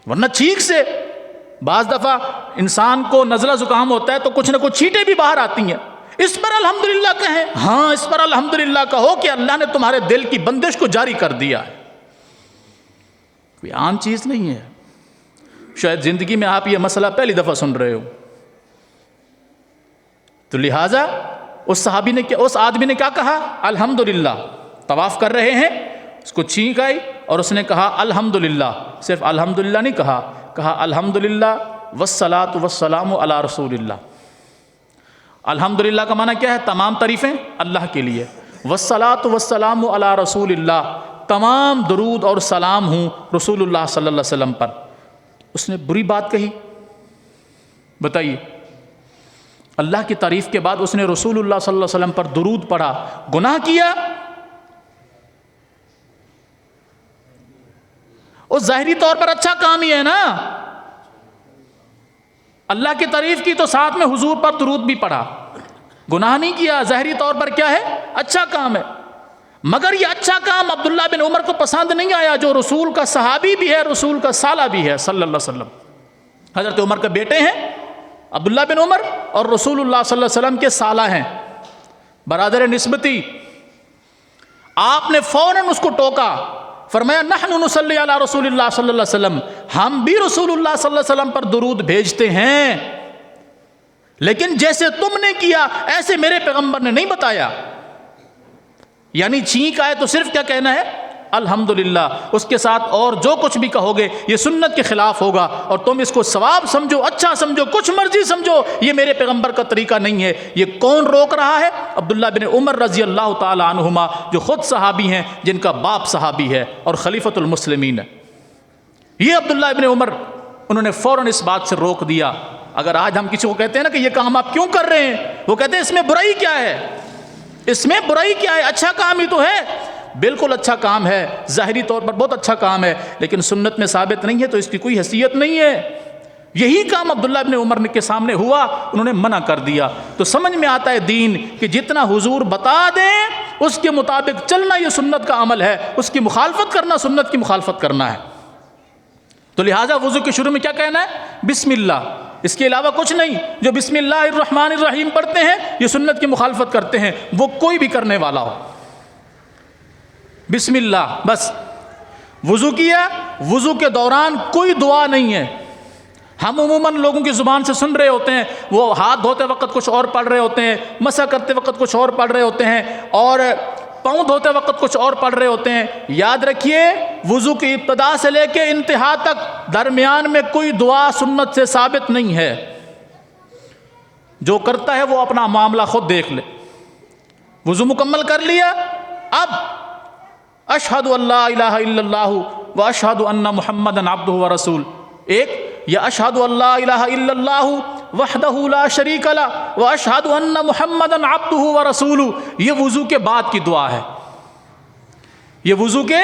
ورنہ چھینک سے بعض دفعہ انسان کو نزلہ زکام ہوتا ہے تو کچھ نہ کچھ چھینٹیں بھی باہر آتی ہیں، اس پر الحمدللہ کہیں، ہاں اس پر الحمدللہ کہو کہ اللہ نے تمہارے دل کی بندش کو جاری کر دیا ہے۔ کوئی عام چیز نہیں ہے، شاید زندگی میں آپ یہ مسئلہ پہلی دفعہ سن رہے ہو۔ تو لہٰذا اس آدمی نے کیا کہا؟ الحمدللہ۔ طواف کر رہے ہیں، اس کو چھینک آئی اور اس نے کہا الحمدللہ۔ صرف الحمدللہ نہیں کہا الحمدللہ والصلاۃ والسلام علی رسول اللہ۔ الحمدللہ کا معنی کیا ہے؟ تمام تعریفیں اللہ کے لیے، والصلاۃ والسلام علی رسول اللہ، تمام درود اور سلام ہوں رسول اللہ صلی اللہ علیہ وسلم پر۔ اس نے بری بات کہی، بتائیے، اللہ کی تعریف کے بعد اس نے رسول اللہ صلی اللہ علیہ وسلم پر درود پڑھا، گناہ کیا؟ وہ ظاہری طور پر اچھا کام ہی ہے نا، اللہ کی تعریف کی تو ساتھ میں حضور پر درود بھی پڑھا، گناہ نہیں کیا، ظاہری طور پر کیا ہے؟ اچھا کام ہے۔ مگر یہ اچھا کام عبداللہ بن عمر کو پسند نہیں آیا، جو رسول کا صحابی بھی ہے، رسول کا سالہ بھی ہے صلی اللہ علیہ وسلم۔ حضرت عمر کے بیٹے ہیں عبداللہ بن عمر اور رسول اللہ صلی اللہ علیہ وسلم کے سالہ ہیں، برادر نسبتی۔ آپ نے فوراً اس کو ٹوکا، فرمایا نحن نصلی علی رسول اللہ صلی اللہ علیہ وسلم، ہم بھی رسول اللہ صلی اللہ علیہ وسلم پر درود بھیجتے ہیں، لیکن جیسے تم نے کیا ایسے میرے پیغمبر نے نہیں بتایا۔ یعنی چھینک آئے تو صرف کیا کہنا ہے؟ الحمدللہ، اس کے ساتھ اور جو کچھ بھی کہو گے یہ سنت کے خلاف ہوگا، اور تم اس کو ثواب سمجھو، اچھا سمجھو، کچھ مرضی سمجھو، یہ میرے پیغمبر کا طریقہ نہیں ہے۔ یہ کون روک رہا ہے؟ عبداللہ بن عمر رضی اللہ تعالی عنہما، جو خود صحابی ہیں، جن کا باپ صحابی ہے اور خلیفۃ المسلمین ہے۔ یہ عبداللہ بن عمر، انہوں نے فوراً اس بات سے روک دیا۔ اگر آج ہم کسی کو کہتے ہیں نا کہ یہ کام آپ کیوں کر رہے ہیں، وہ کہتے ہیں اس میں برائی کیا ہے، اس میں برائی کیا ہے، اچھا کام ہی تو ہے۔ بالکل اچھا کام ہے، ظاہری طور پر بہت اچھا کام ہے، لیکن سنت میں ثابت نہیں ہے تو اس کی کوئی حیثیت نہیں ہے۔ یہی کام عبداللہ بن عمر کے سامنے ہوا، انہوں نے منع کر دیا۔ تو سمجھ میں آتا ہے دین کہ جتنا حضور بتا دیں اس کے مطابق چلنا یہ سنت کا عمل ہے، اس کی مخالفت کرنا سنت کی مخالفت کرنا ہے۔ تو لہٰذا وضو کے شروع میں کیا کہنا ہے؟ بسم اللہ، اس کے علاوہ کچھ نہیں۔ جو بسم اللہ الرحمن الرحیم پڑھتے ہیں یہ سنت کی مخالفت کرتے ہیں، وہ کوئی بھی کرنے والا ہو۔ بسم اللہ بس۔ وضو کیا، وضو کے دوران کوئی دعا نہیں ہے۔ ہم عموماً لوگوں کی زبان سے سن رہے ہوتے ہیں، وہ ہاتھ دھوتے وقت کچھ اور پڑھ رہے ہوتے ہیں، مسح کرتے وقت کچھ اور پڑھ رہے ہوتے ہیں، اور پاؤں دھوتے وقت کچھ اور پڑھ رہے ہوتے ہیں۔ یاد رکھیے، وضو کی ابتدا سے لے کے انتہا تک درمیان میں کوئی دعا سنت سے ثابت نہیں ہے۔ جو کرتا ہے وہ اپنا معاملہ خود دیکھ لے۔ وضو مکمل کر لیا، اب اشہد اللہ الہ الا اللہ و اشہد ان محمدا عبدہ و رسول، ایک یا اشہد اللہ الہ الا اللہ وحدہ لا شریک لہ و اشہد ان محمدا عبدہ و رسولہ، یہ وضو کے بعد کی دعا ہے۔ یہ وضو کے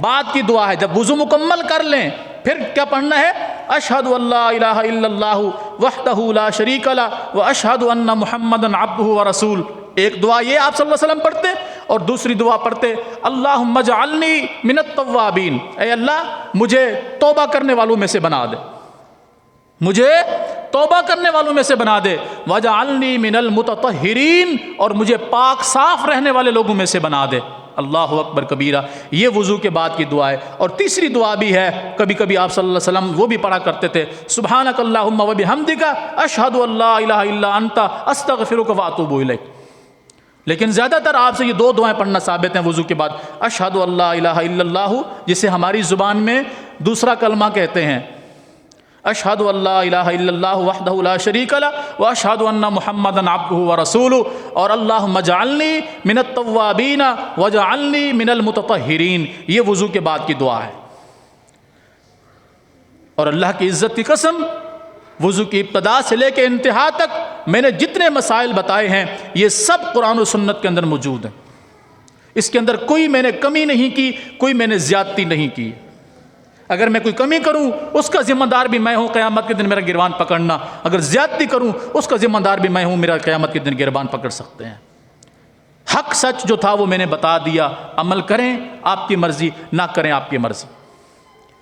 بعد کی دعا ہے۔ جب وضو مکمل کر لیں پھر کیا پڑھنا ہے؟ اشہد اللہ الہ الا اللہ وحدہ لا شریک لہ و اشہد ان محمدا عبدہ و رسول۔ ایک دعا یہ آپ صلی اللہ علیہ وسلم پڑھتے، اور دوسری دعا پڑھتے اللہم اجعلنی من التوابین، اے اللہ مجھے توبہ کرنے والوں میں سے بنا دے، مجھے توبہ کرنے والوں میں سے بنا دے، وجعلنی من المتطہرین، اور مجھے پاک صاف رہنے والے لوگوں میں سے بنا دے۔ اللہ اکبر کبیرہ، یہ وضو کے بعد کی دعا ہے۔ اور تیسری دعا بھی ہے، کبھی کبھی آپ صلی اللہ علیہ وسلم وہ بھی پڑھا کرتے تھے، سبحانک اللہم و بحمدک اشہد ان لا الہ الا انت استغفرک و اتوب الیک۔ لیکن زیادہ تر آپ سے یہ دو دعائیں پڑھنا ثابت ہیں وضو کے بعد، اشہد ان لا الہ الا اللہ، جسے ہماری زبان میں دوسرا کلمہ کہتے ہیں، اشہد ان لا الہ الا اللہ وحدہ لا شریک لہ واشہد ان محمدا عبدہ و رسولہ، اور اللہم اجعلنی من التوابین واجعلنی من المتطہرین، یہ وضو کے بعد کی دعا ہے۔ اور اللہ کی عزت کی قسم، وضو کی ابتدا سے لے کے انتہا تک میں نے جتنے مسائل بتائے ہیں یہ سب قرآن و سنت کے اندر موجود ہیں۔ اس کے اندر کوئی میں نے کمی نہیں کی، کوئی میں نے زیادتی نہیں کی۔ اگر میں کوئی کمی کروں اس کا ذمہ دار بھی میں ہوں، قیامت کے دن میرا گریبان پکڑنا، اگر زیادتی کروں اس کا ذمہ دار بھی میں ہوں، میرا قیامت کے دن گریبان پکڑ سکتے ہیں۔ حق سچ جو تھا وہ میں نے بتا دیا، عمل کریں آپ کی مرضی، نہ کریں آپ کی مرضی۔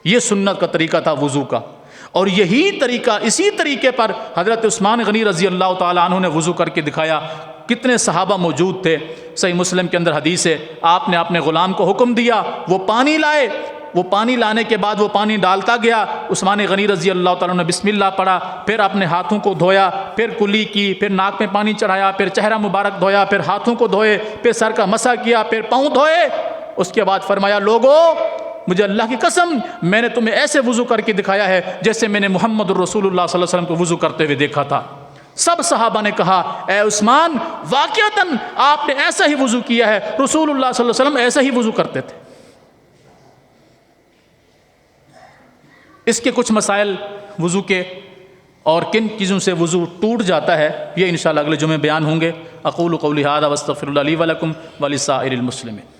یہ سنت کا طریقہ تھا وضو کا، اور یہی طریقہ، اسی طریقے پر حضرت عثمان غنی رضی اللہ تعالیٰ عنہ نے وضو کر کے دکھایا۔ کتنے صحابہ موجود تھے، صحیح مسلم کے اندر حدیث ہے، آپ نے اپنے غلام کو حکم دیا وہ پانی لائے، وہ پانی لانے کے بعد وہ پانی ڈالتا گیا، عثمان غنی رضی اللہ تعالیٰ نے بسم اللہ پڑھا، پھر اپنے ہاتھوں کو دھویا، پھر کلی کی، پھر ناک میں پانی چڑھایا، پھر چہرہ مبارک دھویا، پھر ہاتھوں کو دھوئے، پھر سر کا مسح کیا، پھر پاؤں دھوئے۔ اس کے بعد فرمایا لوگو مجھے اللہ کی قسم میں نے تمہیں ایسے وضو کر کے دکھایا ہے جیسے میں نے محمد الرسول اللہ صلی اللہ علیہ وسلم کو وضو کرتے ہوئے دیکھا تھا۔ سب صحابہ نے کہا اے عثمان واقعتاً آپ نے ایسا ہی وضو کیا ہے، رسول اللہ صلی اللہ علیہ وسلم ایسا ہی وضو کرتے تھے۔ اس کے کچھ مسائل وضو کے اور کن چیزوں سے وضو ٹوٹ جاتا ہے یہ انشاءاللہ اگلے جمعے بیان ہوں گے۔ اقول قولی ھذا واستغفر اللہ لی ولکم ولسائر المسلمین۔